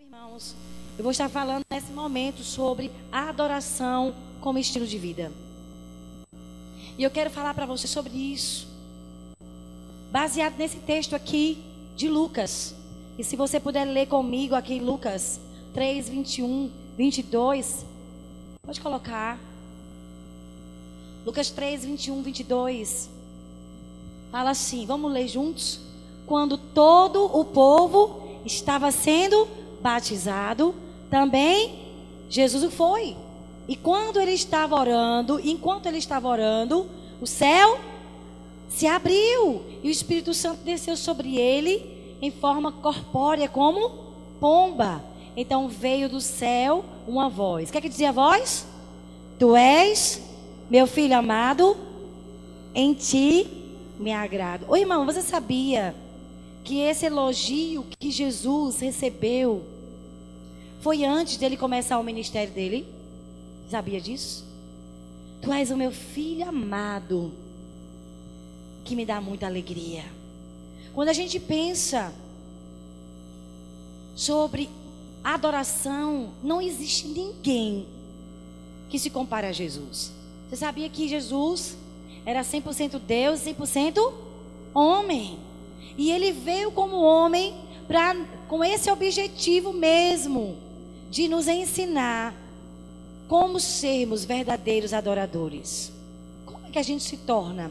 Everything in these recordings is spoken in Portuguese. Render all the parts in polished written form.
Irmãos, eu vou estar falando nesse momento sobre a adoração como estilo de vida. E eu quero falar para você sobre isso, baseado nesse texto aqui de Lucas. E se você puder ler comigo aqui Lucas 3, 21, 22, pode colocar. Lucas 3, 21, 22. Fala assim, vamos ler juntos? Quando todo o povo estava sendo batizado, também Jesus o foi. E enquanto ele estava orando, o céu se abriu e o Espírito Santo desceu sobre ele em forma corpórea como pomba. Então veio do céu uma voz. O que é que dizia a voz? Tu és meu filho amado, em ti me agrado. Ô irmão, você sabia que esse elogio que Jesus recebeu foi antes dele começar o ministério dele? Sabia disso? Tu és o meu filho amado, que me dá muita alegria. Quando a gente pensa sobre adoração, não existe ninguém que se compare a Jesus. Você sabia que Jesus era 100% Deus, 100% homem? E ele veio como homem com esse objetivo mesmo, de nos ensinar como sermos verdadeiros adoradores. Como é que a gente se torna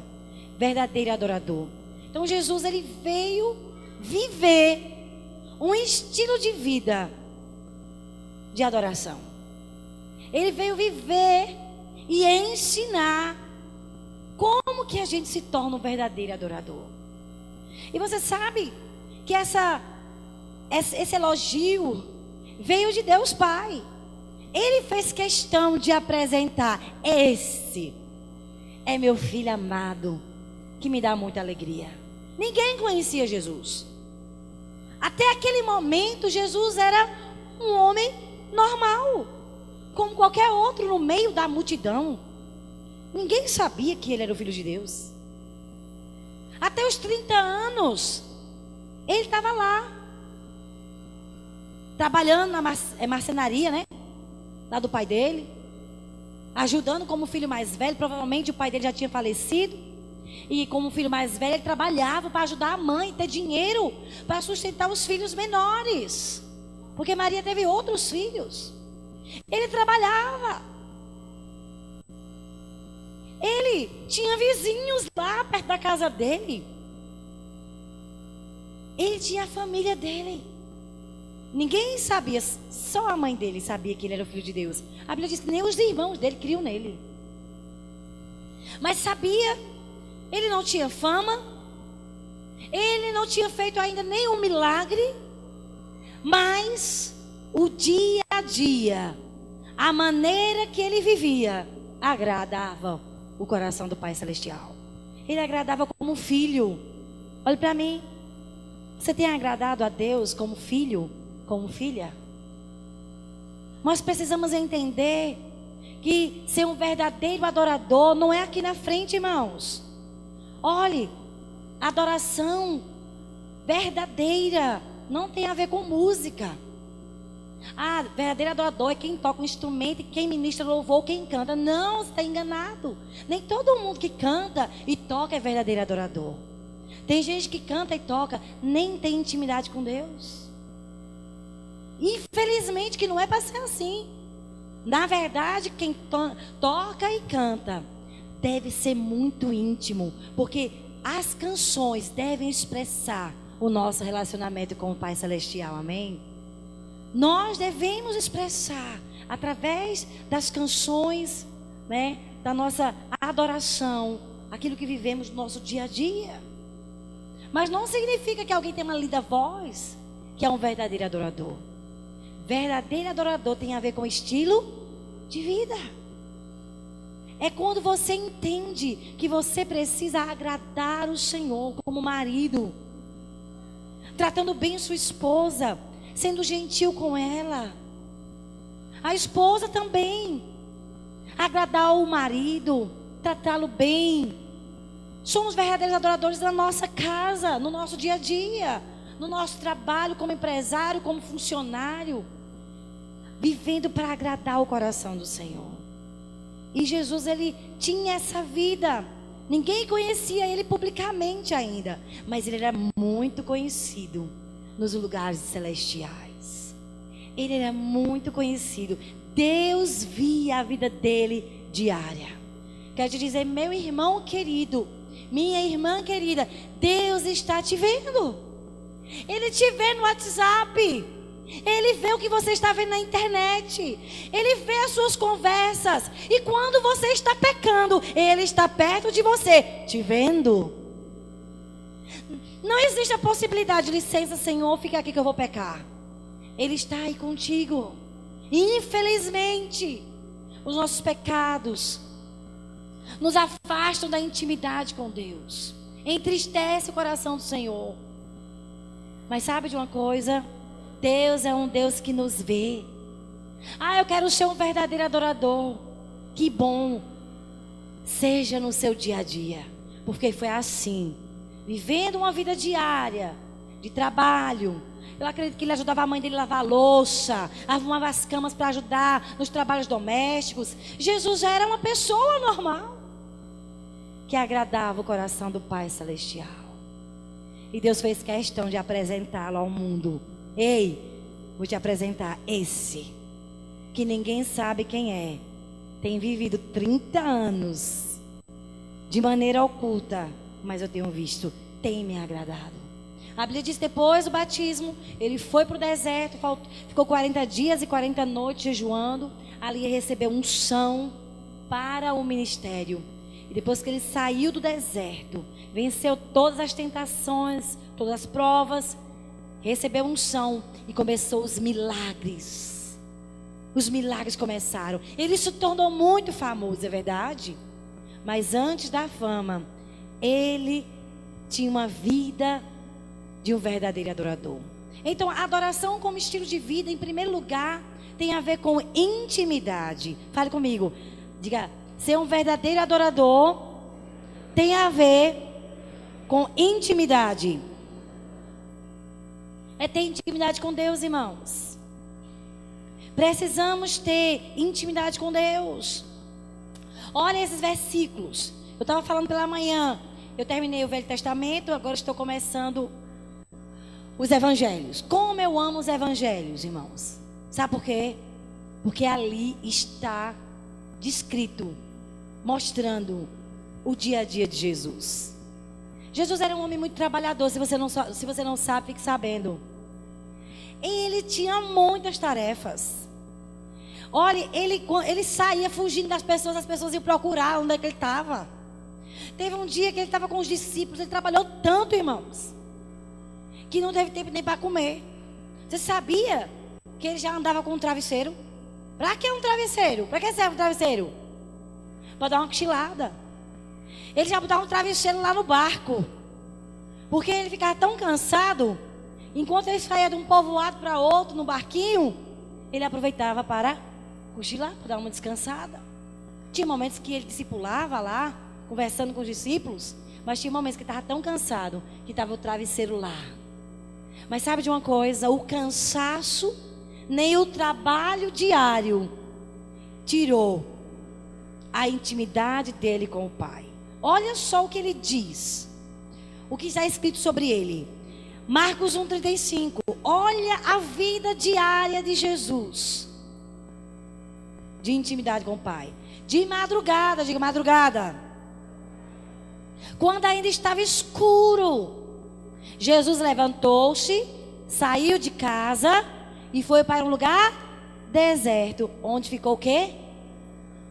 verdadeiro adorador? Então Jesus, ele veio viver um estilo de vida de adoração. Ele veio viver e ensinar como que a gente se torna um verdadeiro adorador. E você sabe que esse elogio veio de Deus Pai. Ele fez questão de apresentar: esse é meu filho amado, que me dá muita alegria. Ninguém conhecia Jesus. Até aquele momento, Jesus era um homem normal, como qualquer outro no meio da multidão. Ninguém sabia que ele era o Filho de Deus. Até os 30 anos, ele estava lá, trabalhando na marcenaria, né? Lá do pai dele, ajudando como filho mais velho. Provavelmente o pai dele já tinha falecido. E como filho mais velho, ele trabalhava para ajudar a mãe, ter dinheiro para sustentar os filhos menores. Porque Maria teve outros filhos. Ele trabalhava. Ele tinha vizinhos lá perto da casa dele. Ele tinha a família dele. Ninguém sabia, só a mãe dele sabia que ele era o Filho de Deus. A Bíblia diz que nem os irmãos dele criam nele. Mas sabia, ele não tinha fama, ele não tinha feito ainda nenhum milagre, mas o dia a dia, a maneira que ele vivia, agradava o coração do Pai Celestial. Ele agradava como filho. Olhe para mim. Você tem agradado a Deus como filho, como filha? Nós precisamos entender que ser um verdadeiro adorador não é aqui na frente, irmãos. Olhe, adoração verdadeira não tem a ver com música. Ah, verdadeiro adorador é quem toca um instrumento, quem ministra louvor, quem canta. Não, você está enganado. Nem todo mundo que canta e toca é verdadeiro adorador. Tem gente que canta e toca, nem tem intimidade com Deus. Infelizmente que não é para ser assim. Na verdade, quem toca e canta deve ser muito íntimo, porque as canções devem expressar o nosso relacionamento com o Pai Celestial, amém? Nós devemos expressar através das canções, né, da nossa adoração, aquilo que vivemos no nosso dia a dia. Mas não significa que alguém tem uma linda voz, que é um verdadeiro adorador. Verdadeiro adorador tem a ver com estilo de vida. É quando você entende que você precisa agradar o Senhor como marido, tratando bem sua esposa, sendo gentil com ela. A esposa também, agradar o marido, tratá-lo bem. Somos verdadeiros adoradores na nossa casa, no nosso dia a dia. no nosso trabalho, como empresário, como funcionário, vivendo para agradar o coração do Senhor. E Jesus, ele tinha essa vida. Ninguém conhecia ele publicamente ainda, mas ele era muito conhecido nos lugares celestiais. Ele era muito conhecido. Deus via a vida dele diária. Quero te dizer, meu irmão querido, minha irmã querida, Deus está te vendo. Ele te vê no WhatsApp. Ele vê o que você está vendo na internet. Ele vê as suas conversas. E quando você está pecando, Ele está perto de você, te vendo. Não existe a possibilidade, licença, Senhor, fica aqui que eu vou pecar. Ele está aí contigo. Infelizmente, os nossos pecados nos afastam da intimidade com Deus. Entristece o coração do Senhor. Mas sabe de uma coisa? Deus é um Deus que nos vê. Eu quero ser um verdadeiro adorador. Que bom. Seja no seu dia a dia. Porque foi assim. Vivendo uma vida diária, de trabalho. Eu acredito que ele ajudava a mãe dele a lavar a louça, arrumava as camas para ajudar nos trabalhos domésticos. Jesus já era uma pessoa normal, que agradava o coração do Pai Celestial. E Deus fez questão de apresentá-lo ao mundo. Ei, vou te apresentar esse, que ninguém sabe quem é. Tem vivido 30 anos, de maneira oculta, mas eu tenho visto, tem me agradado. A Bíblia diz, depois do batismo, ele foi para o deserto, ficou 40 dias e 40 noites jejuando. Ali ele recebeu unção para o ministério. E depois que ele saiu do deserto, venceu todas as tentações, todas as provas, recebeu unção e começou os milagres. Os milagres começaram. Ele se tornou muito famoso, é verdade? Mas antes da fama, ele tinha uma vida de um verdadeiro adorador. Então, a adoração como estilo de vida, em primeiro lugar, tem a ver com intimidade. Fale comigo. Diga, ser um verdadeiro adorador tem a ver com intimidade. É ter intimidade com Deus, irmãos. Precisamos ter intimidade com Deus. Olha esses versículos. Eu estava falando pela manhã. Eu terminei o Velho Testamento, agora estou começando os evangelhos. Como eu amo os evangelhos, irmãos. Sabe por quê? Porque ali está descrito, mostrando o dia a dia de Jesus. Jesus era um homem muito trabalhador. Se você não sabe, fique sabendo. Ele tinha muitas tarefas. Olha, ele saía fugindo das pessoas. As pessoas iam procurar onde é que ele estava. Teve um dia que ele estava com os discípulos. Ele trabalhou tanto, irmãos, que não teve tempo nem para comer. Você sabia que ele já andava com um travesseiro? Para que um travesseiro? Para que serve um travesseiro? Para dar uma cochilada. Ele já botava um travesseiro lá no barco, porque ele ficava tão cansado. Enquanto ele saía de um povoado para outro no barquinho, ele aproveitava para cochilar, para dar uma descansada. Tinha momentos que ele discipulava lá, conversando com os discípulos, mas tinha momentos que ele estava tão cansado que estava o travesseiro lá. Mas sabe de uma coisa? O cansaço, nem o trabalho diário tirou a intimidade dele com o Pai. Olha só o que ele diz. O que está escrito sobre ele. Marcos 1,35. Olha a vida diária de Jesus. De intimidade com o Pai. De madrugada, diga madrugada. Quando ainda estava escuro, Jesus levantou-se, saiu de casa e foi para um lugar deserto. Onde ficou o quê?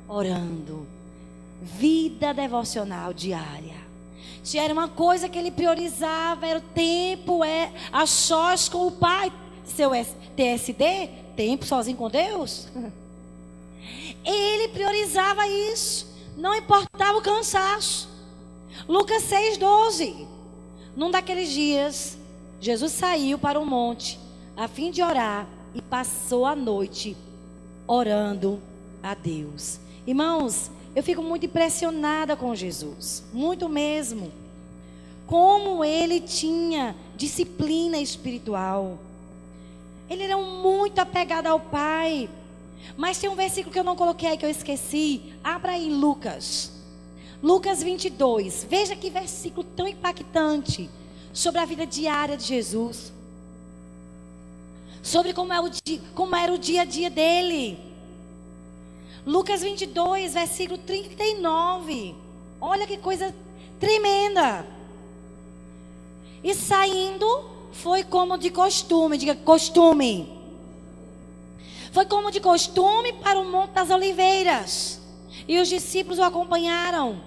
Orando. Vida devocional diária. Se era uma coisa que ele priorizava, era o tempo, a sós com o Pai. Seu TSD, tempo sozinho com Deus. Ele priorizava isso. Não importava o cansaço. Lucas 6,12. Num daqueles dias, Jesus saiu para um monte a fim de orar e passou a noite orando a Deus. Irmãos, eu fico muito impressionada com Jesus, muito mesmo. como ele tinha disciplina espiritual. Ele era muito apegado ao Pai. Mas tem um versículo que eu não coloquei aí, que eu esqueci. Abra aí Lucas. Lucas 22. Veja que versículo tão impactante sobre a vida diária de Jesus. Sobre como era o dia a dia dele. Lucas 22, versículo 39. Olha que coisa tremenda. E saindo, foi como de costume. Diga costume. Foi como de costume para o Monte das Oliveiras. E os discípulos o acompanharam.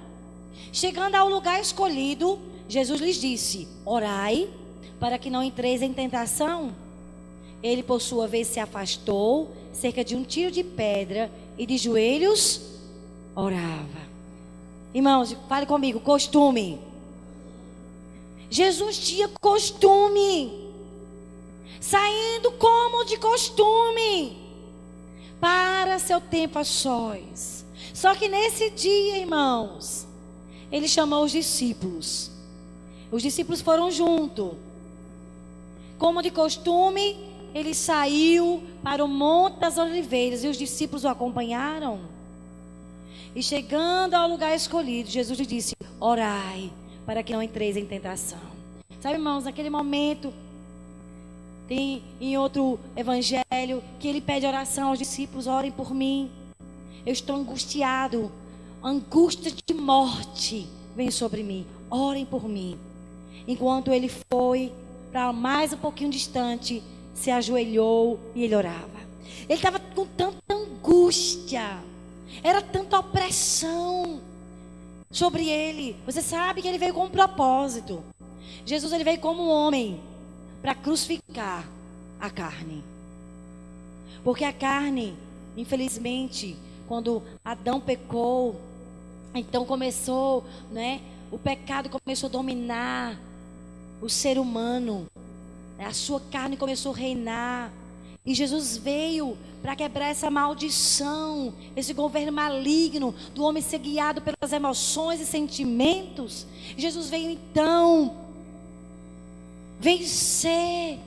Chegando ao lugar escolhido, Jesus lhes disse: orai, para que não entreis em tentação. Ele, por sua vez, se afastou, cerca de um tiro de pedra, e de joelhos orava. Irmãos, fale comigo, costume. Jesus tinha costume, saindo como de costume, para seu tempo a sós. Só que nesse dia, irmãos, ele chamou os discípulos. Os discípulos foram junto. Como de costume, ele saiu para o Monte das Oliveiras e os discípulos o acompanharam. E chegando ao lugar escolhido, Jesus lhe disse: orai, para que não entreis em tentação. Sabe, irmãos, naquele momento, tem em outro evangelho que ele pede oração aos discípulos: orem por mim. Eu estou angustiado, angústia de morte vem sobre mim, orem por mim. Enquanto ele foi para mais um pouquinho distante, se ajoelhou e ele orava. Ele estava com tanta angústia, era tanta opressão sobre ele. Você sabe que ele veio com um propósito. Jesus, ele veio como um homem para crucificar a carne. Porque a carne, infelizmente, quando Adão pecou, então começou, né? O pecado começou a dominar o ser humano. A sua carne começou a reinar. E Jesus veio para quebrar essa maldição, esse governo maligno do homem ser guiado pelas emoções e sentimentos. Jesus veio então vencer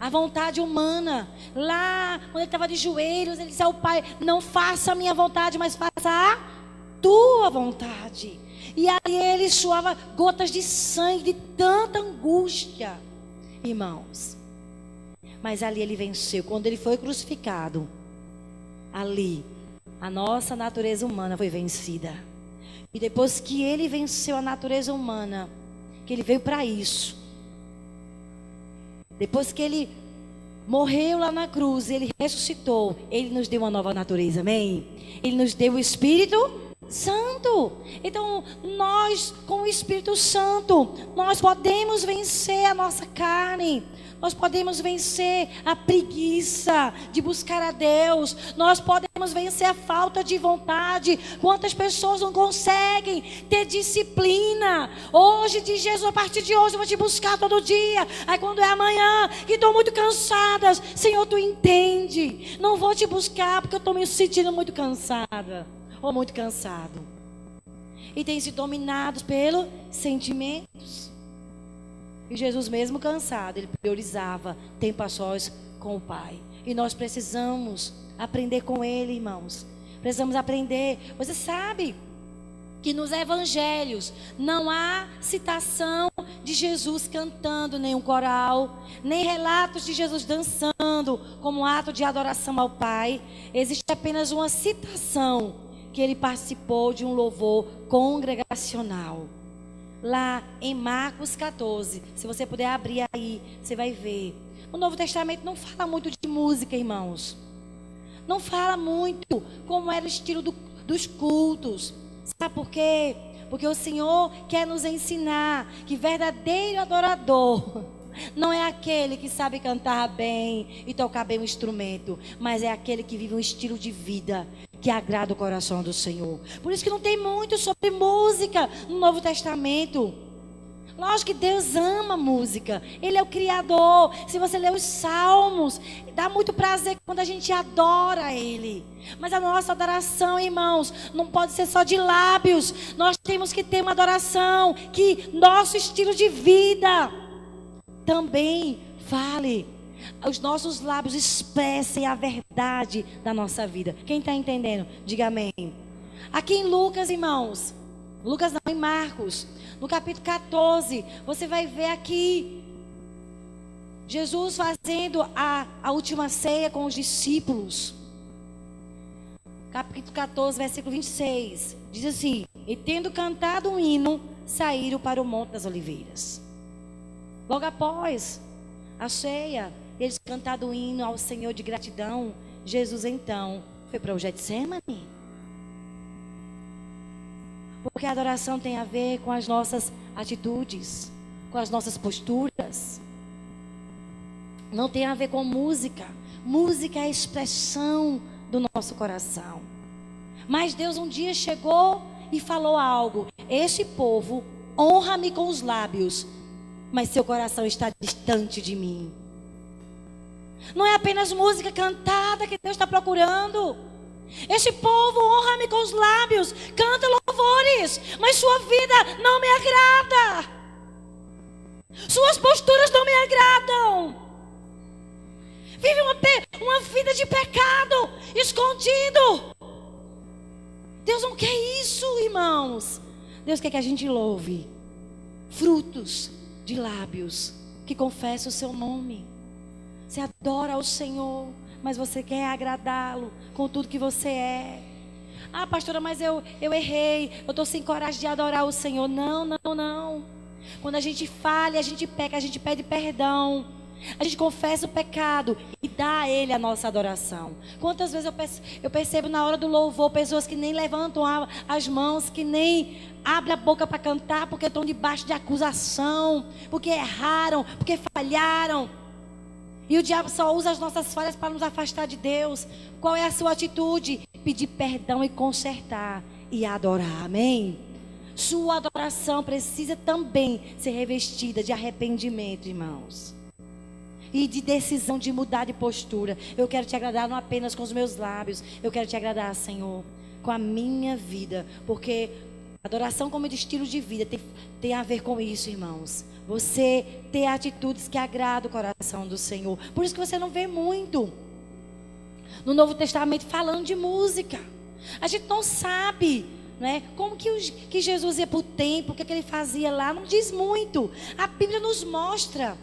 a vontade humana. Lá, quando ele estava de joelhos, ele disse ao Pai: não faça a minha vontade, mas faça a tua vontade. E ali ele suava gotas de sangue, de tanta angústia, irmãos. Mas ali ele venceu. Quando ele foi crucificado, ali a nossa natureza humana foi vencida. E depois que ele venceu a natureza humana, que ele veio para isso, depois que ele morreu lá na cruz, ele ressuscitou, ele nos deu uma nova natureza, amém? Ele nos deu o Espírito Santo. Então nós, com o Espírito Santo, nós podemos vencer a nossa carne. Nós podemos vencer a preguiça de buscar a Deus. Nós podemos vencer a falta de vontade. Quantas pessoas não conseguem ter disciplina? Hoje diz Jesus: a partir de hoje eu vou te buscar todo dia. Aí quando é amanhã, que estou muito cansadas, Senhor, tu entende, não vou te buscar porque eu estou me sentindo muito cansada ou muito cansado. E tem se dominados pelos sentimentos. E Jesus, mesmo cansado, ele priorizava tempo a sós com o Pai. E nós precisamos aprender com ele, irmãos. Precisamos aprender. Você sabe que nos evangelhos não há citação de Jesus cantando nenhum coral, nem relatos de Jesus dançando como ato de adoração ao Pai. Existe apenas uma citação que ele participou de um louvor congregacional. Lá em Marcos 14, se você puder abrir aí, você vai ver. O Novo Testamento não fala muito de música, irmãos. Não fala muito como era o estilo dos cultos. Sabe por quê? Porque o Senhor quer nos ensinar que verdadeiro adorador não é aquele que sabe cantar bem e tocar bem o instrumento, mas é aquele que vive um estilo de vida que agrada o coração do Senhor. Por isso que não tem muito sobre música no Novo Testamento. Lógico que Deus ama música. Ele é o Criador. Se você ler os Salmos, dá Dá muito prazer quando a gente adora Ele. Mas a nossa adoração, irmãos, não pode ser só de lábios. Nós temos que ter uma adoração que nosso estilo de vida também fale. Os nossos lábios expressem a verdade da nossa vida. Quem está entendendo? Diga amém. Aqui em Lucas, irmãos. Lucas não, em Marcos. No capítulo 14, você vai ver aqui Jesus fazendo a última ceia com os discípulos. Capítulo 14, versículo 26. Diz assim: e tendo cantado um hino, saíram para o Monte das Oliveiras. Logo após a ceia, eles cantaram o hino ao Senhor de gratidão. Jesus então foi para o Getsemane. Porque a adoração tem a ver com as nossas atitudes, com as nossas posturas. Não tem a ver com música. Música é a expressão do nosso coração. Mas Deus um dia chegou e falou algo: este povo honra-me com os lábios, mas seu coração está distante de mim. Não é apenas música cantada que Deus está procurando. Este povo honra-me com os lábios, canta louvores, mas sua vida não me agrada. Suas posturas não me agradam. Vive uma vida de pecado, escondido. Deus não quer isso, irmãos. Deus quer que a gente louve frutos de lábios que confessam o seu nome. Você adora ao Senhor, mas você quer agradá-lo com tudo que você é. Ah, pastora, mas eu errei, eu estou sem coragem de adorar o Senhor. Não, não, não. Quando a gente falha, a gente peca, a gente pede perdão. A gente confessa o pecado e dá a Ele a nossa adoração. Quantas vezes eu percebo na hora do louvor pessoas que nem levantam as mãos, que nem abrem a boca para cantar porque estão debaixo de acusação, porque erraram, porque falharam. E o diabo só usa as nossas falhas para nos afastar de Deus. Qual é a sua atitude? Pedir perdão e consertar e adorar, amém? Sua adoração precisa também ser revestida de arrependimento, irmãos. E de decisão de mudar de postura. Eu quero te agradar não apenas com os meus lábios. Eu quero te agradar, Senhor, com a minha vida. Porque adoração como estilo de vida tem a ver com isso, irmãos. Você ter atitudes que agradam o coração do Senhor. Por isso que você não vê muito no Novo Testamento falando de música. A gente não sabe, né, como que Jesus ia para o templo, o que ele fazia lá. Não diz muito. A Bíblia nos mostra.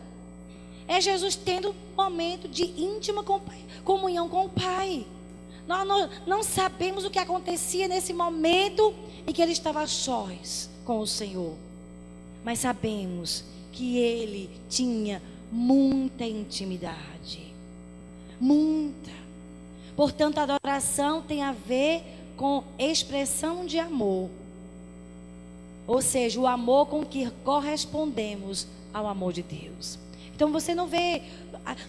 É Jesus tendo um momento de íntima comunhão com o Pai. Nós não sabemos o que acontecia nesse momento em que ele estava a sós com o Senhor. Mas sabemos que ele tinha muita intimidade. Muita. Portanto, a adoração tem a ver com expressão de amor. Ou seja, o amor com que correspondemos ao amor de Deus. Então você não vê,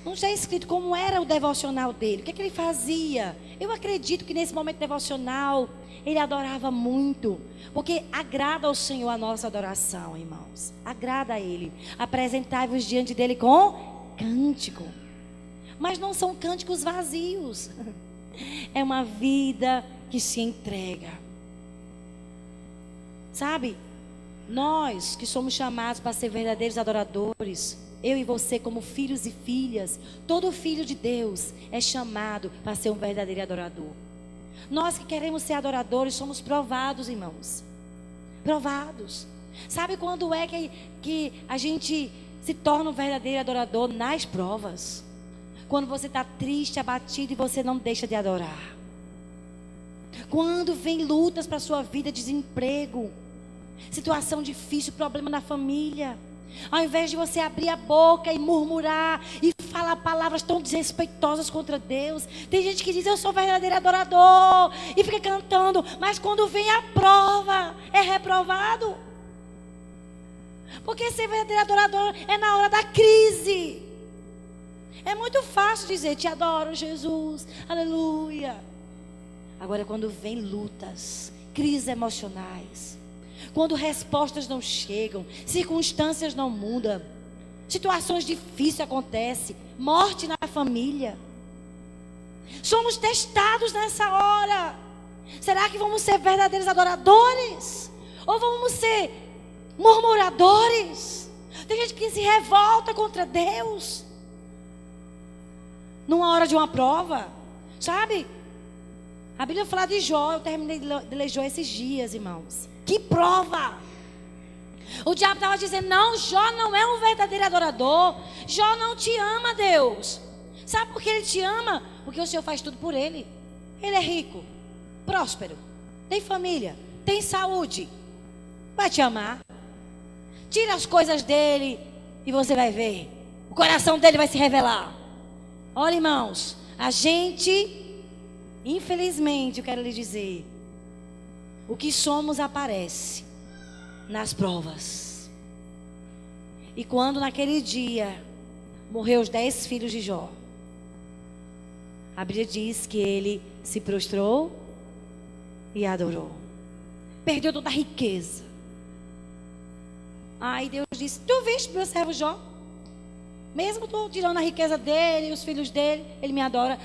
não está escrito como era o devocional dele, o que ele fazia. Eu acredito que nesse momento devocional, ele adorava muito, porque agrada ao Senhor a nossa adoração, irmãos. Agrada a Ele. Apresentai-vos diante dele com cântico. Mas não são cânticos vazios. É uma vida que se entrega. Sabe? Nós que somos chamados para ser verdadeiros adoradores, eu e você como filhos e filhas, todo filho de Deus é chamado para ser um verdadeiro adorador. Nós que queremos ser adoradores somos provados, irmãos. Provados. Sabe quando é que a gente se torna um verdadeiro adorador? Nas provas. Quando você está triste, abatido e você não deixa de adorar. Quando vem lutas para a sua vida, desemprego, situação difícil, problema na família. Ao invés de você abrir a boca e murmurar e falar palavras tão desrespeitosas contra Deus, tem gente que diz: eu sou verdadeiro adorador, e fica cantando, mas quando vem a prova, é reprovado. Porque ser verdadeiro adorador é na hora da crise. É muito fácil dizer: te adoro, Jesus, aleluia. Agora, quando vem lutas, crises emocionais, quando respostas não chegam, circunstâncias não mudam, situações difíceis acontecem, morte na família, Somos testados nessa hora. Será que vamos ser verdadeiros adoradores? Ou vamos ser murmuradores? Tem gente que se revolta contra Deus numa hora de uma prova, sabe? A Bíblia fala de Jó. Eu terminei de ler Jó esses dias, irmãos. Que prova! O diabo estava dizendo: não, Jó não é um verdadeiro adorador. Jó não te ama, Deus. Sabe por que ele te ama? Porque o Senhor faz tudo por ele. Ele é rico, próspero, tem família, tem saúde. Vai te amar. Tira as coisas dele e você vai ver. O coração dele vai se revelar. Olha, irmãos, a gente, infelizmente, eu quero lhe dizer, o que somos aparece nas provas. E quando naquele dia morreu os 10 filhos de Jó, a Bíblia diz que ele se prostrou e adorou. Perdeu toda a riqueza. Aí Deus disse: tu viste meu servo Jó? Mesmo tu tirando a riqueza dele, os filhos dele, ele me adora.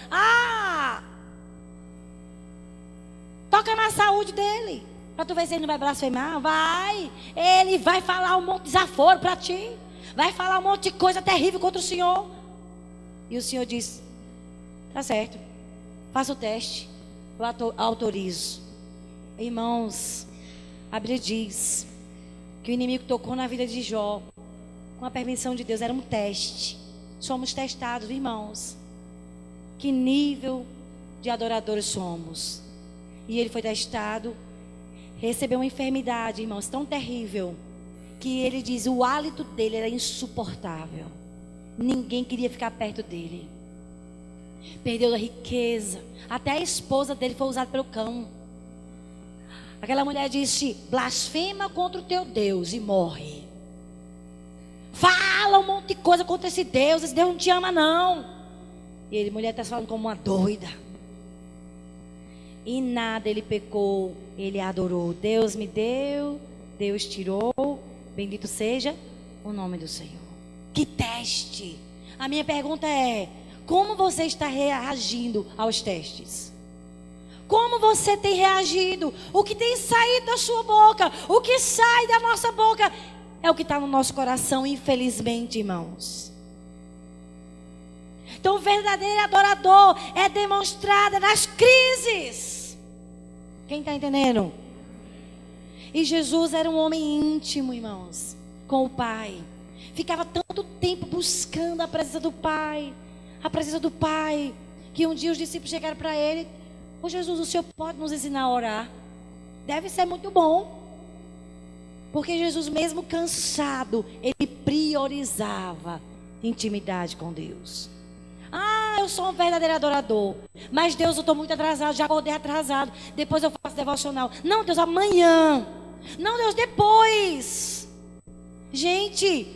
Toca na saúde dele, para tu ver se ele não vai blasfemar. Vai, ele vai falar um monte de desaforo para ti, vai falar um monte de coisa terrível contra o Senhor. E o Senhor disse: tá certo, faça o teste, eu autorizo. Irmãos, a Bíblia diz que o inimigo tocou na vida de Jó com a permissão de Deus. Era um teste. Somos testados, irmãos. Que nível de adoradores somos? E ele foi testado, recebeu uma enfermidade, irmãos, tão terrível, que ele diz: o hálito dele era insuportável. Ninguém queria ficar perto dele. Perdeu a riqueza. Até a esposa dele foi usada pelo cão. Aquela mulher disse: blasfema contra o teu Deus e morre. Fala um monte de coisa contra esse Deus não te ama não. E ele: mulher, está falando como uma doida. E nada ele pecou, ele adorou. Deus me deu, Deus tirou, bendito seja o nome do Senhor. Que teste! A minha pergunta é: como você está reagindo aos testes? Como você tem reagido? O que tem saído da sua boca, o que sai da nossa boca, é o que está no nosso coração, infelizmente, irmãos. Então, o verdadeiro adorador é demonstrado nas crises. Quem está entendendo? E Jesus era um homem íntimo, irmãos, com o Pai. Ficava tanto tempo buscando a presença do Pai. A presença do Pai, que um dia os discípulos chegaram para ele: ô Jesus, o Senhor pode nos ensinar a orar? Deve ser muito bom. Porque Jesus, mesmo cansado, ele priorizava intimidade com Deus. Eu sou um verdadeiro adorador. Mas Deus, eu estou muito atrasado, já acordei atrasado. Depois eu faço devocional. Não, Deus, amanhã. Não, Deus, depois. Gente,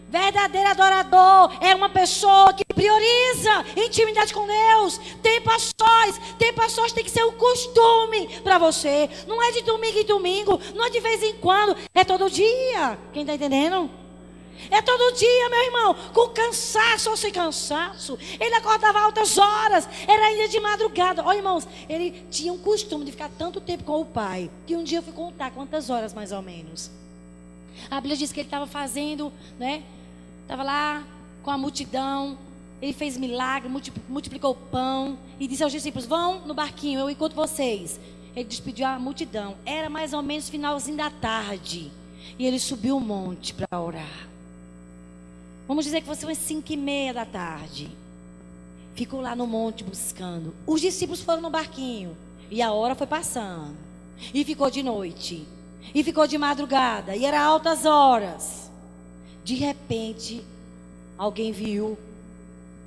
verdadeiro adorador é uma pessoa que prioriza intimidade com Deus. Tem pastores tem que ser um costume para você. Não é de domingo em domingo, não é de vez em quando, é todo dia. Quem está entendendo? É todo dia, meu irmão, com cansaço ou sem cansaço. Ele acordava altas horas, era ainda de madrugada. Olha, irmãos, ele tinha um costume de ficar tanto tempo com o Pai, que um dia eu fui contar quantas horas mais ou menos. A Bíblia diz que ele estava fazendo, né? Estava lá com a multidão. Ele fez milagre, multiplicou o pão e disse aos discípulos: vão no barquinho, eu encontro vocês. Ele despediu a multidão. Era mais ou menos finalzinho da tarde. E ele subiu o monte para orar. Vamos dizer que fosse umas 5:30 da tarde. Ficou lá no monte buscando. Os discípulos foram no barquinho. E a hora foi passando. E ficou de noite. E ficou de madrugada. E era altas horas. De repente, alguém viu: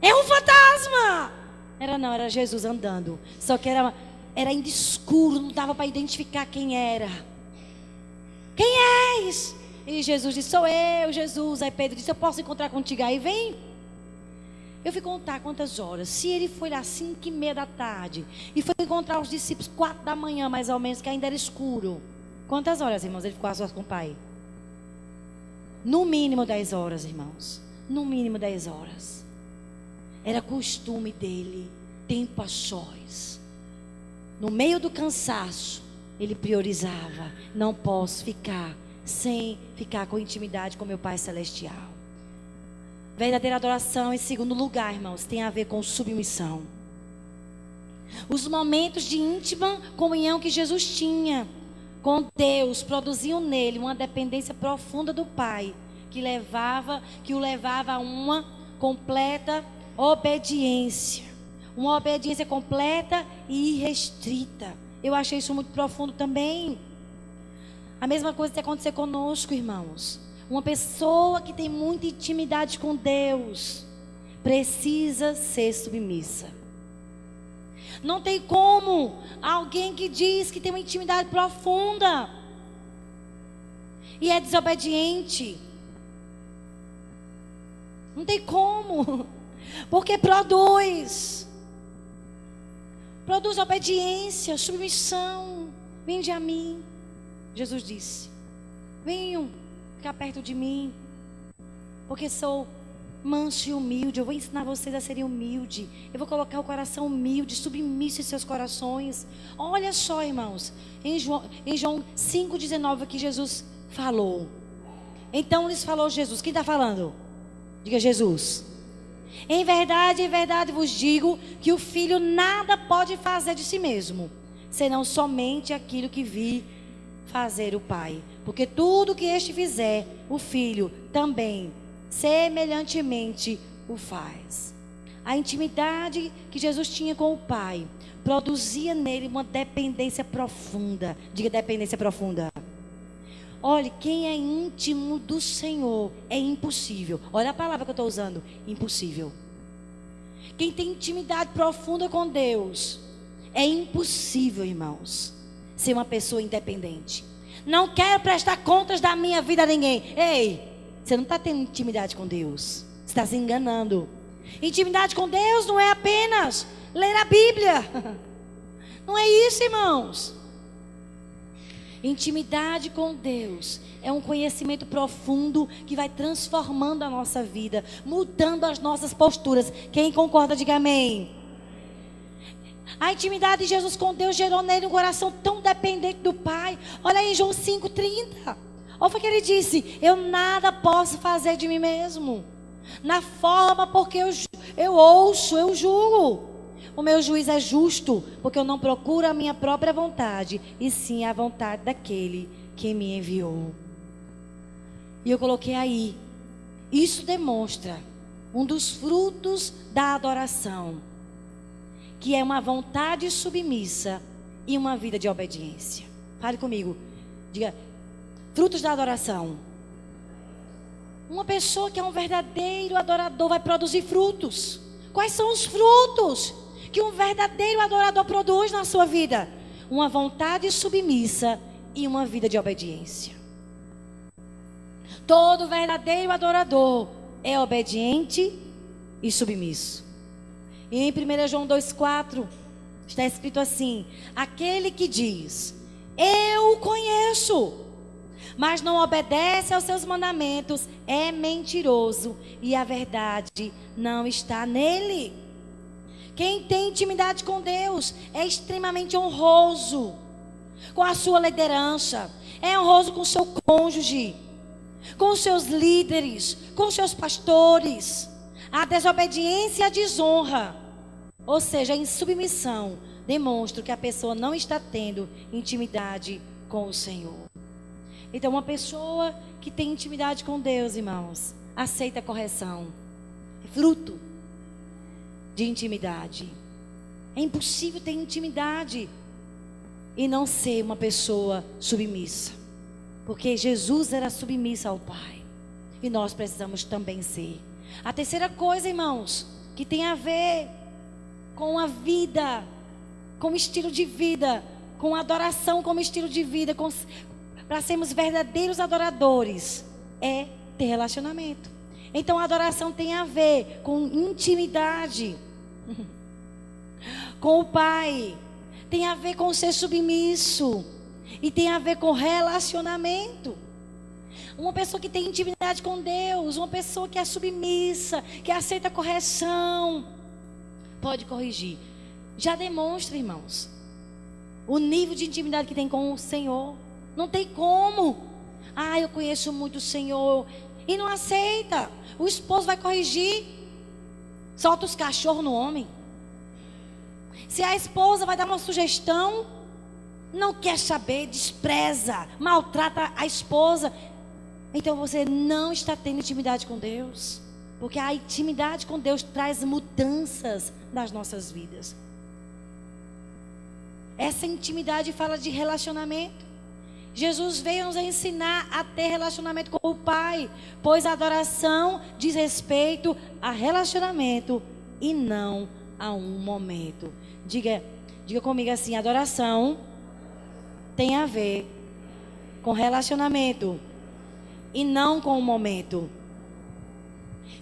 é um fantasma! Era Jesus andando. Só que era ainda escuro, não dava para identificar quem era. Quem és? E Jesus disse: sou eu, Jesus. Aí Pedro disse: eu posso encontrar contigo aí? Vem. Eu fui contar quantas horas. Se ele foi lá 5:30 da tarde e foi encontrar os discípulos 4 da manhã, mais ou menos, que ainda era escuro. Quantas horas, irmãos, ele ficou a sós com o Pai? No mínimo 10 horas, irmãos. No mínimo 10 horas. Era costume dele tempo a sós. No meio do cansaço, ele priorizava: não posso ficar sem ficar com intimidade com meu Pai Celestial. Verdadeira adoração, em segundo lugar, irmãos, tem a ver com submissão. Os momentos de íntima comunhão que Jesus tinha com Deus produziam nele uma dependência profunda do Pai, que o levava a uma completa obediência. Uma obediência completa e irrestrita. Eu achei isso muito profundo também. A mesma coisa que acontecer conosco, irmãos. Uma pessoa que tem muita intimidade com Deus precisa ser submissa. Não tem como alguém que diz que tem uma intimidade profunda e é desobediente. Não tem como. Porque produz obediência, submissão. Vinde a mim, Jesus disse. Venham ficar perto de mim, porque sou manso e humilde. Eu vou ensinar vocês a serem humildes. Eu vou colocar o coração humilde, submisso em seus corações. Olha só, irmãos, em João 5,19 que Jesus falou. Então lhes falou Jesus. Quem está falando? Diga Jesus. Em verdade vos digo que o filho nada pode fazer de si mesmo, senão somente aquilo que vi fazer o Pai. Porque tudo que este fizer, o filho também semelhantemente o faz. A intimidade que Jesus tinha com o Pai produzia nele uma dependência profunda. Diga dependência profunda. Olhe, quem é íntimo do Senhor é impossível. Olha a palavra que eu estou usando: impossível. Quem tem intimidade profunda com Deus, é impossível, irmãos, ser uma pessoa independente. Não quero prestar contas da minha vida a ninguém. Ei, você não está tendo intimidade com Deus. Você está se enganando. Intimidade com Deus não é apenas ler a Bíblia. Não é isso, irmãos. Intimidade com Deus é um conhecimento profundo que vai transformando a nossa vida, mudando as nossas posturas. Quem concorda, diga amém. A intimidade de Jesus com Deus gerou nele um coração tão dependente do Pai. Olha aí João 5,30. Olha o que ele disse: eu nada posso fazer de mim mesmo, na forma porque eu ouço, eu julgo. O meu juiz é justo, porque eu não procuro a minha própria vontade, e sim a vontade daquele que me enviou. E eu coloquei aí, isso demonstra um dos frutos da adoração, que é uma vontade submissa e uma vida de obediência. Fale comigo, diga, frutos da adoração. Uma pessoa que é um verdadeiro adorador vai produzir frutos. Quais são os frutos que um verdadeiro adorador produz na sua vida? Uma vontade submissa e uma vida de obediência. Todo verdadeiro adorador é obediente e submisso. E em 1 João 2,4 está escrito assim: aquele que diz, eu o conheço, mas não obedece aos seus mandamentos, é mentiroso, e a verdade não está nele. Quem tem intimidade com Deus é extremamente honroso com a sua liderança, é honroso com o seu cônjuge, com os seus líderes, com os seus pastores. A desobediência e a desonra, ou seja, a insubmissão, demonstra que a pessoa não está tendo intimidade com o Senhor. Então, uma pessoa que tem intimidade com Deus, irmãos, aceita a correção. É fruto de intimidade. É impossível ter intimidade e não ser uma pessoa submissa, porque Jesus era submisso ao Pai, e nós precisamos também ser. A terceira coisa, irmãos, que tem a ver com a vida, com o estilo de vida, com a adoração como estilo de vida, para sermos verdadeiros adoradores, é ter relacionamento. Então a adoração tem a ver com intimidade com o Pai, tem a ver com ser submisso, e tem a ver com relacionamento. Uma pessoa que tem intimidade com Deus, uma pessoa que é submissa, que aceita correção, pode corrigir. já demonstra, irmãos, o nível de intimidade que tem com o Senhor. Não tem como. Ah, eu conheço muito o Senhor. E não aceita. O esposo vai corrigir. Solta os cachorros no homem. Se a esposa vai dar uma sugestão, não quer saber, despreza, maltrata a esposa. Então você não está tendo intimidade com Deus. Porque a intimidade com Deus traz mudanças nas nossas vidas. Essa intimidade fala de relacionamento. Jesus veio nos ensinar a ter relacionamento com o Pai, pois a adoração diz respeito a relacionamento e não a um momento. Diga comigo assim: adoração tem a ver com relacionamento e não com o momento.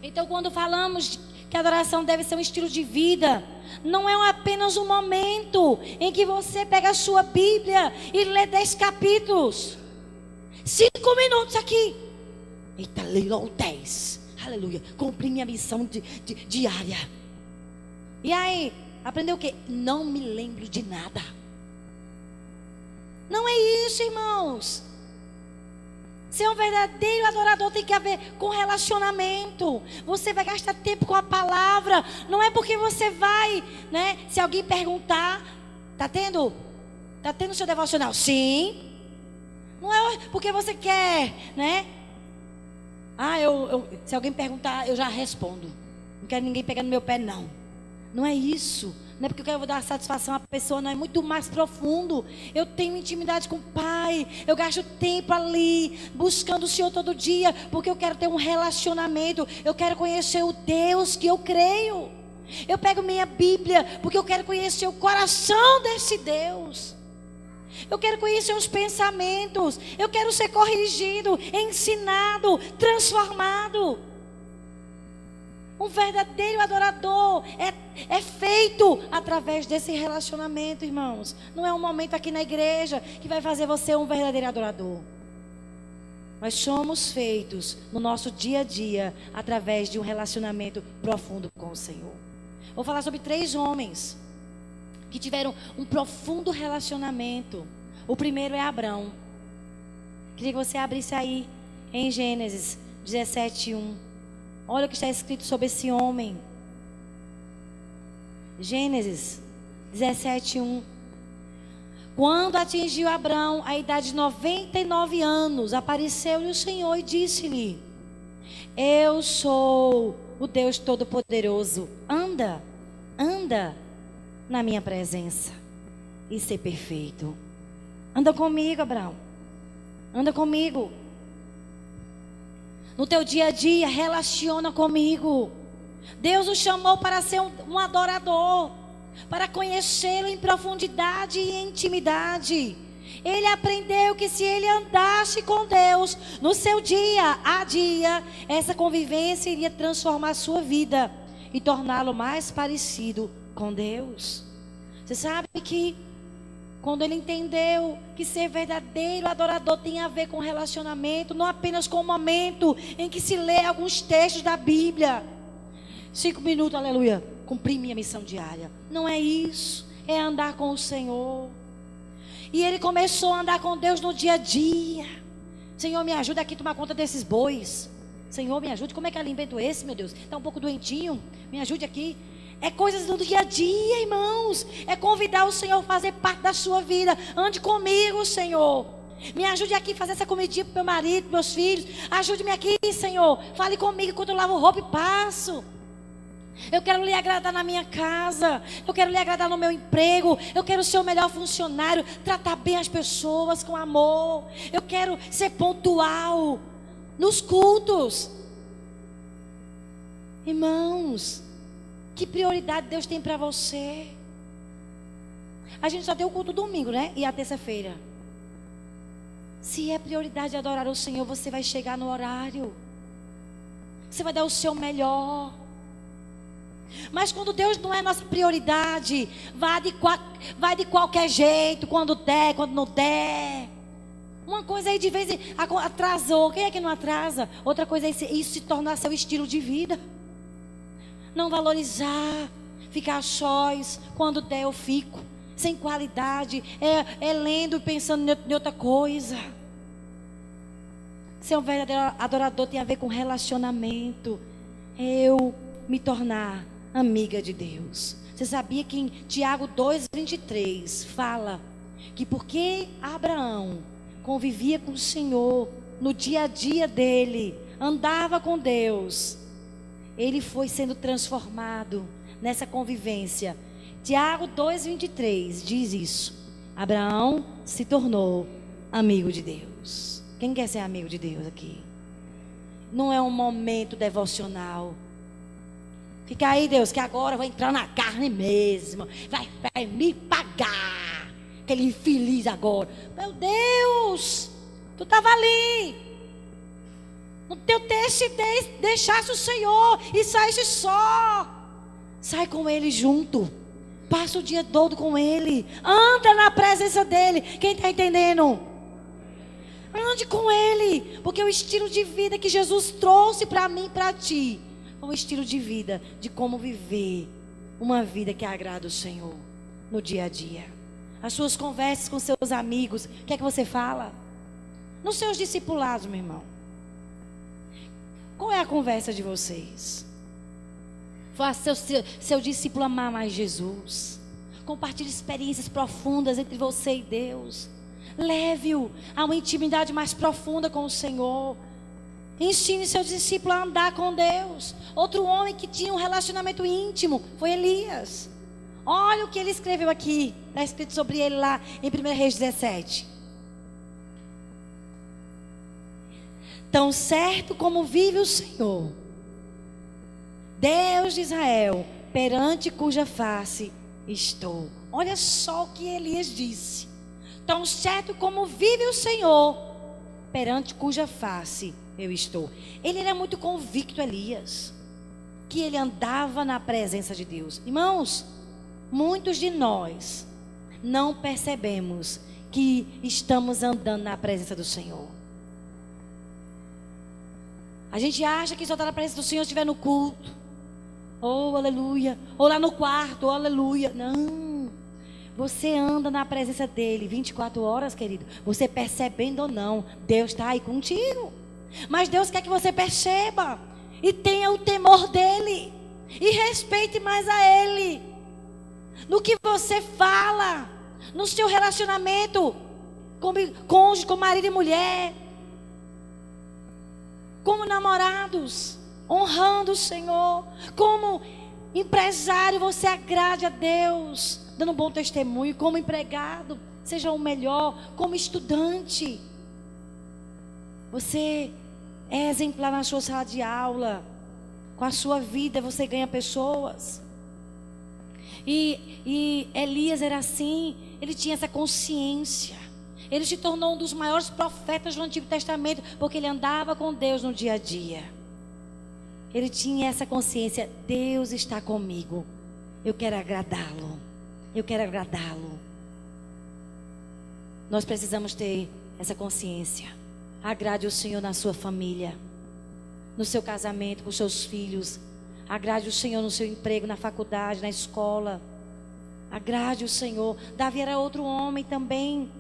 Então, quando falamos que a adoração deve ser um estilo de vida, não é apenas um momento em que você pega a sua Bíblia e lê 10 capítulos. 5 minutos aqui. Eita, leilão 10. Aleluia. Cumpri minha missão diária. E aí, aprendeu o quê? Não me lembro de nada. Não é isso, irmãos. Ser um verdadeiro adorador tem que haver com relacionamento. Você vai gastar tempo com a palavra. Não é porque você vai, né? Se alguém perguntar, tá tendo seu devocional? Sim. Não é porque você quer, né? Ah, se alguém perguntar, eu já respondo. Não quero ninguém pegando no meu pé, não. Não é isso. Não é porque eu vou dar satisfação à pessoa, não, é muito mais profundo. Eu tenho intimidade com o Pai. Eu gasto tempo ali, buscando o Senhor todo dia, porque eu quero ter um relacionamento. Eu quero conhecer o Deus que eu creio. Eu pego minha Bíblia, porque eu quero conhecer o coração desse Deus. Eu quero conhecer os pensamentos. Eu quero ser corrigido, ensinado, transformado. Um verdadeiro adorador é feito através desse relacionamento, irmãos. Não é um momento aqui na igreja que vai fazer você um verdadeiro adorador. Nós somos feitos no nosso dia a dia através de um relacionamento profundo com o Senhor. Vou falar sobre 3 homens que tiveram um profundo relacionamento. O primeiro é Abrão. Queria que você abrisse aí em Gênesis 17:1. Olha o que está escrito sobre esse homem. Gênesis 17:1. Quando atingiu Abrão a idade de 99 anos, apareceu-lhe o Senhor e disse-lhe: Eu sou o Deus Todo-Poderoso. Anda na minha presença e ser perfeito. Anda comigo, Abrão. Anda comigo. No teu dia a dia, relaciona comigo. Deus o chamou para ser um adorador, para conhecê-lo em profundidade e em intimidade. Ele aprendeu que se ele andasse com Deus no seu dia a dia, essa convivência iria transformar a sua vida e torná-lo mais parecido com Deus. Você sabe que quando ele entendeu que ser verdadeiro adorador tem a ver com relacionamento, não apenas com o momento em que se lê alguns textos da Bíblia. 5 minutos, aleluia, cumpri minha missão diária. Não é isso, é andar com o Senhor. E ele começou a andar com Deus no dia a dia. Senhor, me ajuda aqui a tomar conta desses bois. Senhor, me ajude, como é que alimento esse, meu Deus? Está um pouco doentinho, me ajude aqui. É coisas do dia a dia, irmãos. É convidar o Senhor a fazer parte da sua vida. Ande comigo, Senhor. Me ajude aqui a fazer essa comidinha para meu marido, para meus filhos. Ajude-me aqui, Senhor. Fale comigo enquanto eu lavo roupa e passo. Eu quero lhe agradar na minha casa. Eu quero lhe agradar no meu emprego. Eu quero ser o melhor funcionário. Tratar bem as pessoas com amor. Eu quero ser pontual nos cultos. Irmãos, que prioridade Deus tem para você? A gente só tem o culto domingo, né? E a terça-feira. Se é prioridade adorar o Senhor, você vai chegar no horário. Você vai dar o seu melhor. Mas quando Deus não é nossa prioridade, vai de qualquer jeito, quando der, quando não der. Uma coisa aí de vez em atrasou. Quem é que não atrasa? Outra coisa é isso se tornar seu estilo de vida. Não valorizar, ficar a sós, quando der eu fico, sem qualidade, lendo e pensando em outra coisa. Ser um verdadeiro adorador tem a ver com relacionamento. Eu me tornar amiga de Deus. Você sabia que em Tiago 2:23 fala que porque Abraão convivia com o Senhor no dia a dia dele, andava com Deus, ele foi sendo transformado nessa convivência. Tiago 2:23 diz isso. Abraão se tornou amigo de Deus. Quem quer ser amigo de Deus aqui? Não é um momento devocional. Fica aí, Deus, que agora eu vou entrar na carne mesmo. Vai me pagar. Aquele infeliz agora. Meu Deus, tu estava ali. No teu texto, deixasse o Senhor e saísse só. Sai com Ele junto. Passa o dia todo com Ele. Anda na presença dEle. Quem está entendendo? Ande com Ele. Porque o estilo de vida que Jesus trouxe para mim e para ti é um estilo de vida de como viver uma vida que agrada o Senhor no dia a dia. As suas conversas com seus amigos, o que é que você fala? Nos seus discipulados, meu irmão. Qual é a conversa de vocês? Faça seu discípulo amar mais Jesus. Compartilhe experiências profundas entre você e Deus. Leve-o a uma intimidade mais profunda com o Senhor. Ensine seu discípulo a andar com Deus. Outro homem que tinha um relacionamento íntimo foi Elias. Olha o que ele escreveu aqui. Está escrito sobre ele lá em 1 Reis 17. Tão certo como vive o Senhor, Deus de Israel, perante cuja face estou. Olha só o que Elias disse. Tão certo como vive o Senhor, perante cuja face eu estou. Ele era muito convicto, Elias, que ele andava na presença de Deus. Irmãos, muitos de nós não percebemos que estamos andando na presença do Senhor. A gente acha que só está na presença do Senhor se estiver no culto. Oh, aleluia. Ou lá no quarto, oh, aleluia. Não. Você anda na presença dEle 24 horas, querido. Você percebendo ou não, Deus está aí contigo. Mas Deus quer que você perceba e tenha o temor dEle. E respeite mais a Ele. No que você fala, no seu relacionamento com cônjuge, com marido e mulher, como namorados, honrando o Senhor, como empresário, você agrade a Deus, dando um bom testemunho, como empregado, seja o melhor, como estudante, você é exemplar na sua sala de aula, com a sua vida você ganha pessoas. E Elias era assim, ele tinha essa consciência. Ele se tornou um dos maiores profetas do Antigo Testamento, porque ele andava com Deus no dia a dia. Ele tinha essa consciência: Deus está comigo, eu quero agradá-lo, eu quero agradá-lo. Nós precisamos ter essa consciência. Agrade o Senhor na sua família, no seu casamento, com os seus filhos. Agrade o Senhor no seu emprego, na faculdade, na escola. Agrade o Senhor. Davi era outro homem também,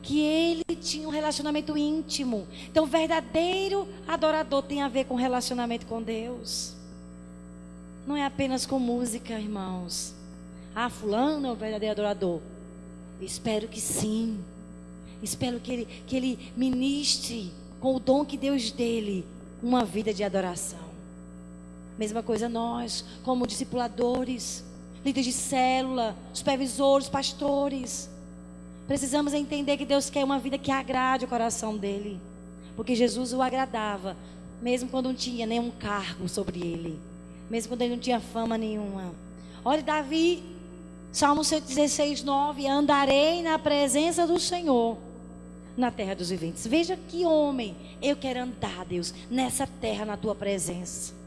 que ele tinha um relacionamento íntimo. Então, verdadeiro adorador tem a ver com relacionamento com Deus. Não é apenas com música, irmãos. Ah, fulano é o verdadeiro adorador. Espero que sim. Espero que ele ministre com o dom que Deus dele uma vida de adoração. Mesma coisa nós, como discipuladores, líderes de célula, supervisores, pastores. Precisamos entender que Deus quer uma vida que agrade o coração dele. Porque Jesus o agradava, mesmo quando não tinha nenhum cargo sobre ele. Mesmo quando ele não tinha fama nenhuma. Olha Davi, Salmo 116, 9. Andarei na presença do Senhor, na terra dos viventes. Veja que homem. Eu quero andar, Deus, nessa terra, na tua presença.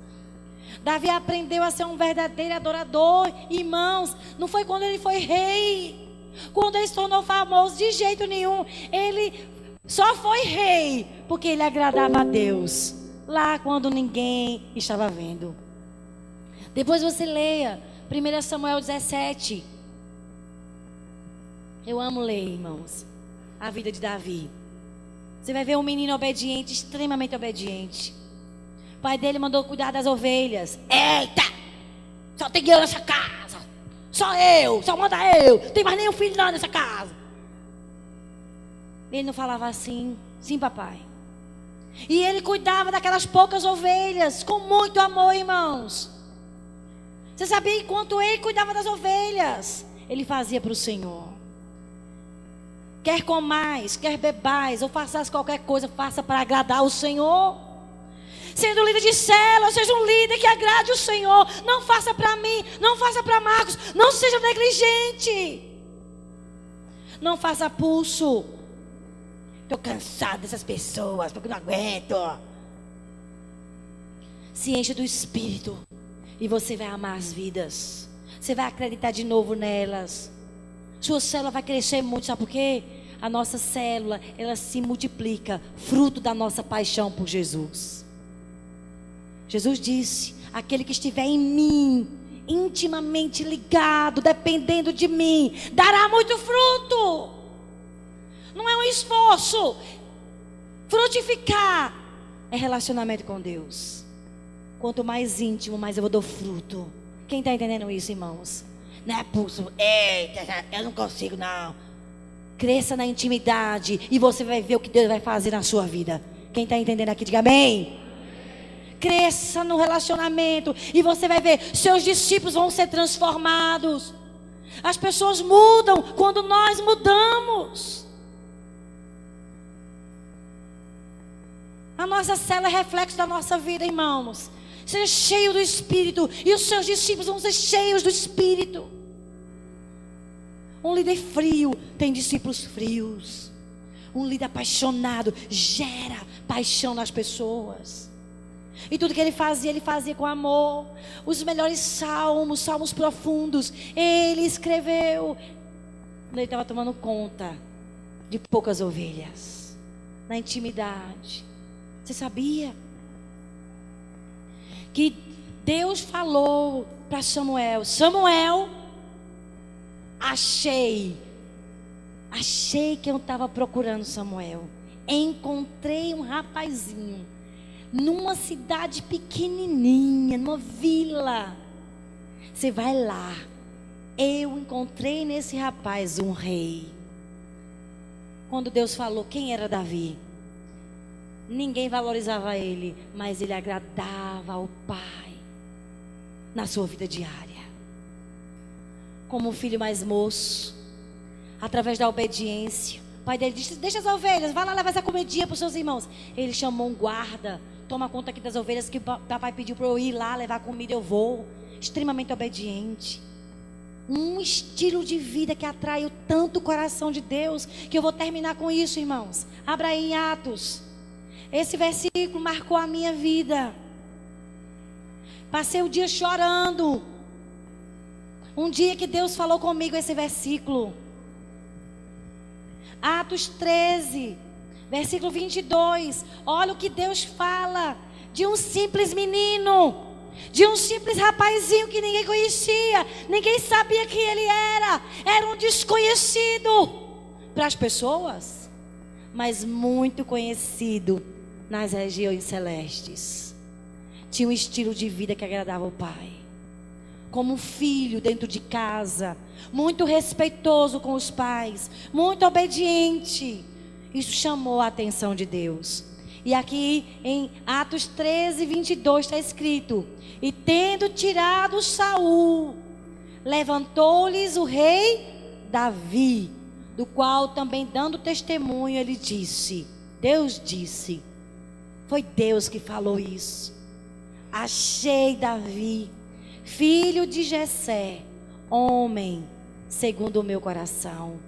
Davi aprendeu a ser um verdadeiro adorador. Irmãos, não foi quando ele foi rei, quando ele se tornou famoso, de jeito nenhum. Ele só foi rei porque ele agradava a Deus, lá quando ninguém estava vendo. Depois você leia 1 Samuel 17. Eu amo ler, irmãos, a vida de Davi. Você vai ver um menino obediente, extremamente obediente. O pai dele mandou cuidar das ovelhas. Eita! Só tem eu nessa casa. Só manda eu. Não tem mais nenhum filho não nessa casa. Ele não falava assim. Sim, papai. E ele cuidava daquelas poucas ovelhas com muito amor, irmãos. Você sabia, enquanto ele cuidava das ovelhas, ele fazia para o Senhor. Quer comais, quer bebais, ou faças qualquer coisa, faça para agradar o Senhor. Sendo líder de célula, seja um líder que agrade o Senhor. Não faça para mim, não faça para Marcos. Não seja negligente. Não faça pulso. Estou cansado dessas pessoas, porque não aguento. Se enche do Espírito e você vai amar as vidas. Você vai acreditar de novo nelas. Sua célula vai crescer muito, sabe por quê? A nossa célula, ela se multiplica, fruto da nossa paixão por Jesus. Jesus disse: aquele que estiver em mim, intimamente ligado, dependendo de mim, dará muito fruto. Não é um esforço. Frutificar é relacionamento com Deus. Quanto mais íntimo, mais eu dou fruto. Quem está entendendo isso, irmãos? Não é pulso. Eita, eu não consigo não. Cresça na intimidade e você vai ver o que Deus vai fazer na sua vida. Quem está entendendo aqui, diga amém. Cresça no relacionamento e você vai ver, seus discípulos vão ser transformados. As pessoas mudam quando nós mudamos. A nossa célula é reflexo da nossa vida, irmãos. Seja cheio do Espírito e os seus discípulos vão ser cheios do Espírito. Um líder frio tem discípulos frios. Um líder apaixonado gera paixão nas pessoas. E tudo que ele fazia com amor. Os melhores salmos profundos, ele escreveu. Ele estava tomando conta de poucas ovelhas, na intimidade. Você sabia que Deus falou para Samuel: Samuel, achei que eu estava procurando Samuel. Encontrei um rapazinho numa cidade pequenininha, numa vila. Você vai lá. Eu encontrei nesse rapaz um rei. Quando Deus falou quem era Davi, ninguém valorizava ele, mas ele agradava ao Pai na sua vida diária. Como o filho mais moço, através da obediência, o pai dele disse: deixa as ovelhas, vai lá levar essa comidinha para os seus irmãos. Ele chamou um guarda: toma conta aqui das ovelhas, que o papai pediu para eu ir lá levar comida, eu vou. Extremamente obediente. Um estilo de vida que atraiu tanto o coração de Deus, que eu vou terminar com isso, irmãos. Abra aí em Atos. Esse versículo marcou a minha vida. Passei o dia chorando. Um dia que Deus falou comigo esse versículo. Atos 13, versículo 22. Olha o que Deus fala de um simples menino, de um simples rapazinho que ninguém conhecia, ninguém sabia quem ele era um desconhecido para as pessoas, mas muito conhecido nas regiões celestes. Tinha um estilo de vida que agradava o Pai, como um filho dentro de casa, muito respeitoso com os pais, muito obediente. Isso chamou a atenção de Deus. E aqui em Atos 13, 22 está escrito: e tendo tirado Saul, levantou-lhes o rei Davi, do qual também dando testemunho ele disse, Deus disse, foi Deus que falou isso: achei Davi, filho de Jessé, homem segundo o meu coração,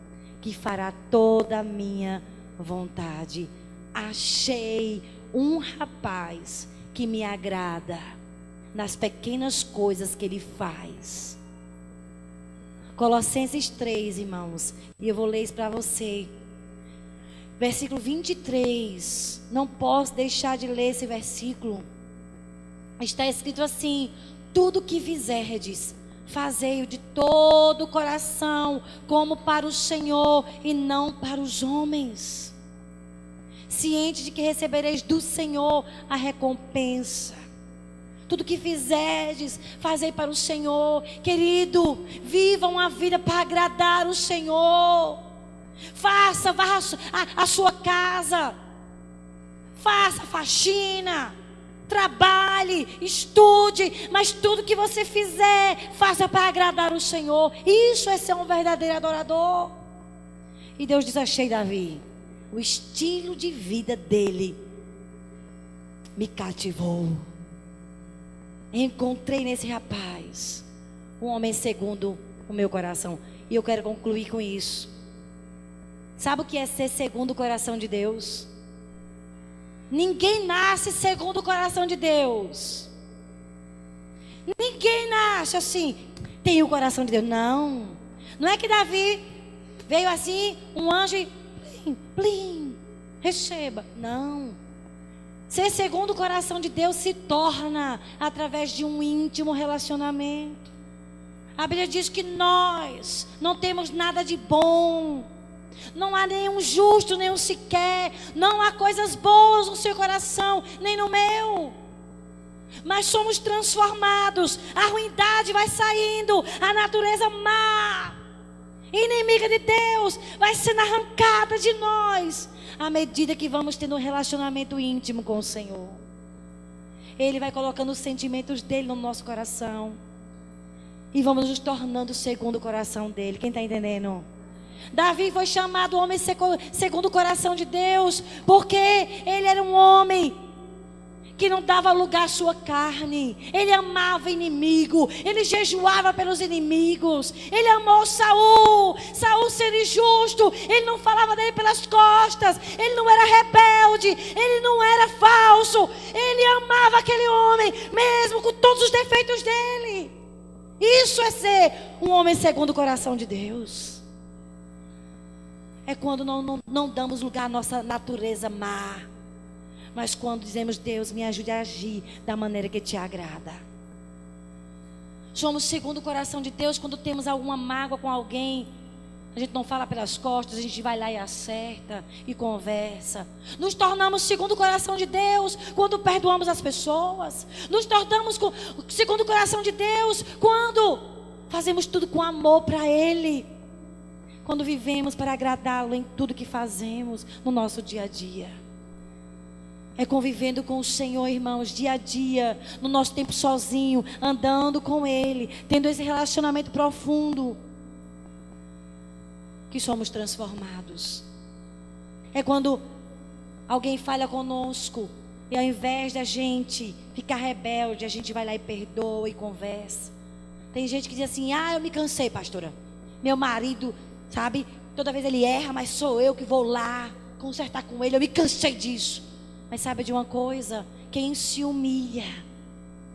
que fará toda a minha vontade. Achei um rapaz que me agrada nas pequenas coisas que ele faz. Colossenses 3, irmãos, e eu vou ler isso para você. Versículo 23. Não posso deixar de ler esse versículo. Está escrito assim: tudo que fizerdes, Fazei-o de todo o coração, como para o Senhor e não para os homens, ciente de que recebereis do Senhor a recompensa. Tudo que fizerdes, fazei para o Senhor. Querido, viva uma vida para agradar o Senhor. Faça, vá a sua casa, faça faxina, trabalhe, estude, mas tudo que você fizer, faça para agradar o Senhor. Isso é ser um verdadeiro adorador. E Deus diz: achei Davi, o estilo de vida dele me cativou. Encontrei nesse rapaz um homem segundo o meu coração. E eu quero concluir com isso. Sabe o que é ser segundo o coração de Deus? Ninguém nasce segundo o coração de Deus. Ninguém nasce assim, tem o coração de Deus. Não. Não é que Davi veio assim, um anjo e plim, plim, receba. Não. Ser segundo o coração de Deus se torna através de um íntimo relacionamento. A Bíblia diz que nós não temos nada de bom. Não há nenhum justo, nenhum sequer. Não há coisas boas no seu coração, nem no meu. Mas somos transformados. A ruindade vai saindo. A natureza má, inimiga de Deus, vai sendo arrancada de nós. À medida que vamos tendo um relacionamento íntimo com o Senhor, Ele vai colocando os sentimentos dEle no nosso coração. E vamos nos tornando segundo o coração dEle. Quem está entendendo? Davi foi chamado homem segundo o coração de Deus, porque ele era um homem que não dava lugar à sua carne. Ele amava inimigo, ele jejuava pelos inimigos. Ele amou Saul sendo injusto, ele não falava dele pelas costas. Ele não era rebelde, ele não era falso. Ele amava aquele homem, mesmo com todos os defeitos dele. Isso é ser um homem segundo o coração de Deus. É quando não damos lugar à nossa natureza má, mas quando dizemos: Deus, me ajude a agir da maneira que te agrada. Somos segundo o coração de Deus quando temos alguma mágoa com alguém. A gente não fala pelas costas, a gente vai lá e acerta e conversa. Nos tornamos segundo o coração de Deus quando perdoamos as pessoas. Nos tornamos segundo o coração de Deus quando fazemos tudo com amor para Ele. Quando vivemos para agradá-lo em tudo que fazemos no nosso dia a dia. É convivendo com o Senhor, irmãos, dia a dia, no nosso tempo sozinho, andando com Ele, tendo esse relacionamento profundo, que somos transformados. É quando alguém falha conosco, e ao invés da gente ficar rebelde, a gente vai lá e perdoa e conversa. Tem gente que diz assim: eu me cansei, pastora. Meu marido, sabe, toda vez ele erra, mas sou eu que vou lá consertar com ele. Eu me cansei disso. Mas sabe de uma coisa? Quem se humilha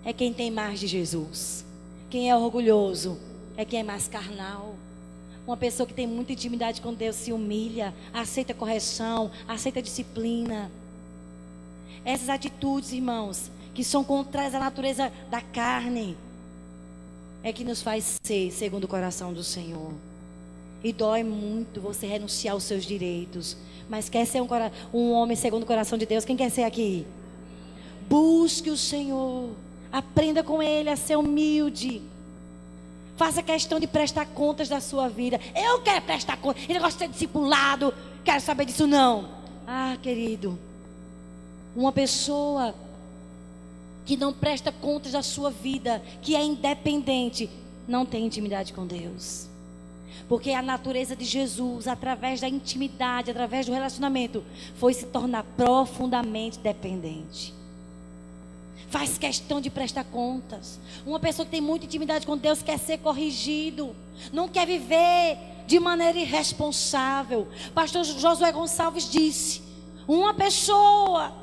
é quem tem mais de Jesus. Quem é orgulhoso é quem é mais carnal. Uma pessoa que tem muita intimidade com Deus se humilha, aceita correção, aceita disciplina. Essas atitudes, irmãos, que são contrárias à natureza da carne, é que nos faz ser segundo o coração do Senhor. E dói muito você renunciar aos seus direitos. Mas quer ser um homem segundo o coração de Deus? Quem quer ser aqui? Busque o Senhor. Aprenda com Ele a ser humilde. Faça questão de prestar contas da sua vida. Eu quero prestar contas. Eu não gosto de ser discipulado. Quero saber disso não. Querido, uma pessoa que não presta contas da sua vida, que é independente, não tem intimidade com Deus. Porque a natureza de Jesus, através da intimidade, através do relacionamento, foi se tornar profundamente dependente. Faz questão de prestar contas. Uma pessoa que tem muita intimidade com Deus quer ser corrigido, não quer viver de maneira irresponsável. Pastor Josué Gonçalves disse: uma pessoa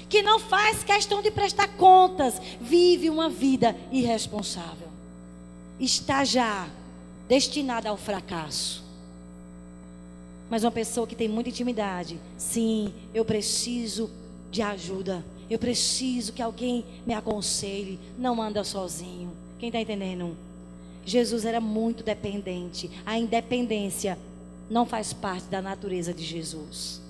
que não faz questão de prestar contas vive uma vida irresponsável. Está já destinada ao fracasso. Mas uma pessoa que tem muita intimidade, sim, eu preciso de ajuda. Eu preciso que alguém me aconselhe. Não anda sozinho. Quem está entendendo? Jesus era muito dependente. A independência não faz parte da natureza de Jesus.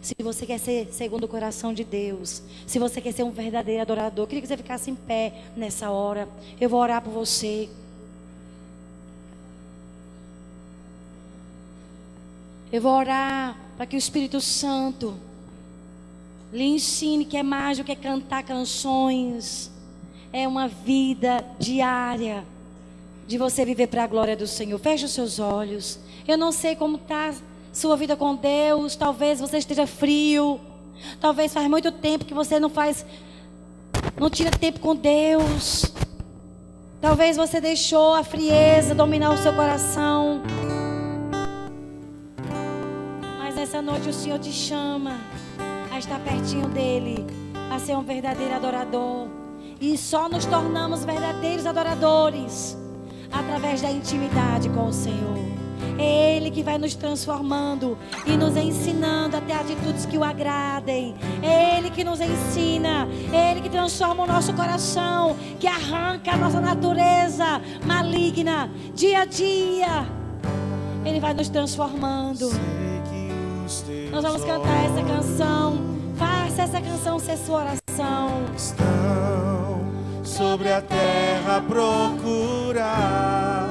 Se você quer ser segundo o coração de Deus, se você quer ser um verdadeiro adorador, eu queria que você ficasse em pé nessa hora. Eu vou orar por você. Eu vou orar para que o Espírito Santo lhe ensine que é mais do que cantar canções. É uma vida diária de você viver para a glória do Senhor. Feche os seus olhos. Eu não sei como está sua vida com Deus. Talvez você esteja frio. Talvez faz muito tempo que você não tira tempo com Deus. Talvez você deixou a frieza dominar o seu coração. Mas nessa noite o Senhor te chama a estar pertinho dEle, a ser um verdadeiro adorador. E só nos tornamos verdadeiros adoradores através da intimidade com o Senhor. É Ele que vai nos transformando e nos ensinando a ter atitudes que o agradem. É Ele que nos ensina. É Ele que transforma o nosso coração, que arranca a nossa natureza maligna. Dia a dia Ele vai nos transformando. Nós vamos cantar essa canção. Faça essa canção ser sua oração. Estão sobre a terra a procurar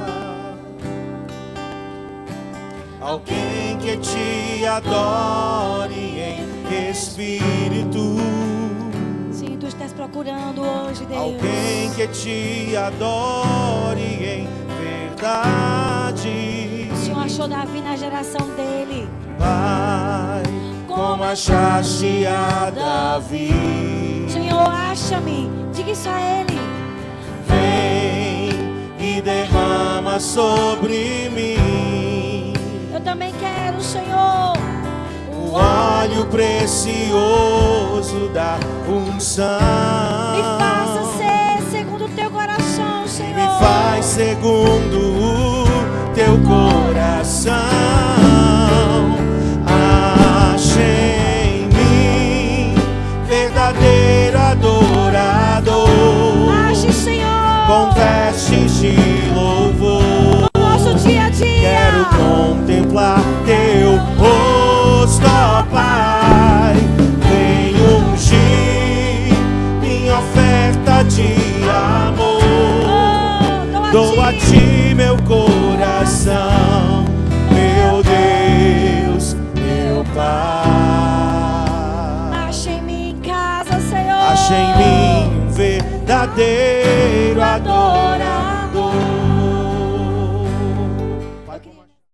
alguém que te adore em espírito. Sim, tu estás procurando hoje, Deus. Alguém que te adore em verdade. O Senhor achou Davi na geração dele. Pai, como achaste a Davi. Senhor, acha-me. Diga isso a Ele. Vem e derrama sobre mim Eu também quero, Senhor. o óleo precioso da unção. Me faça ser segundo o teu coração, Senhor. Me faz segundo o teu coração. Ache em mim verdadeiro adorador, Ache, Senhor, com vestes de louvor. no nosso dia a dia. Quero contemplar teu rosto, ó Pai. Vem ungir minha oferta de amor. Dou a ti meu coração, meu Deus, meu Pai. Ache em mim em casa, Senhor. Ache em mim um verdadeiro adorador.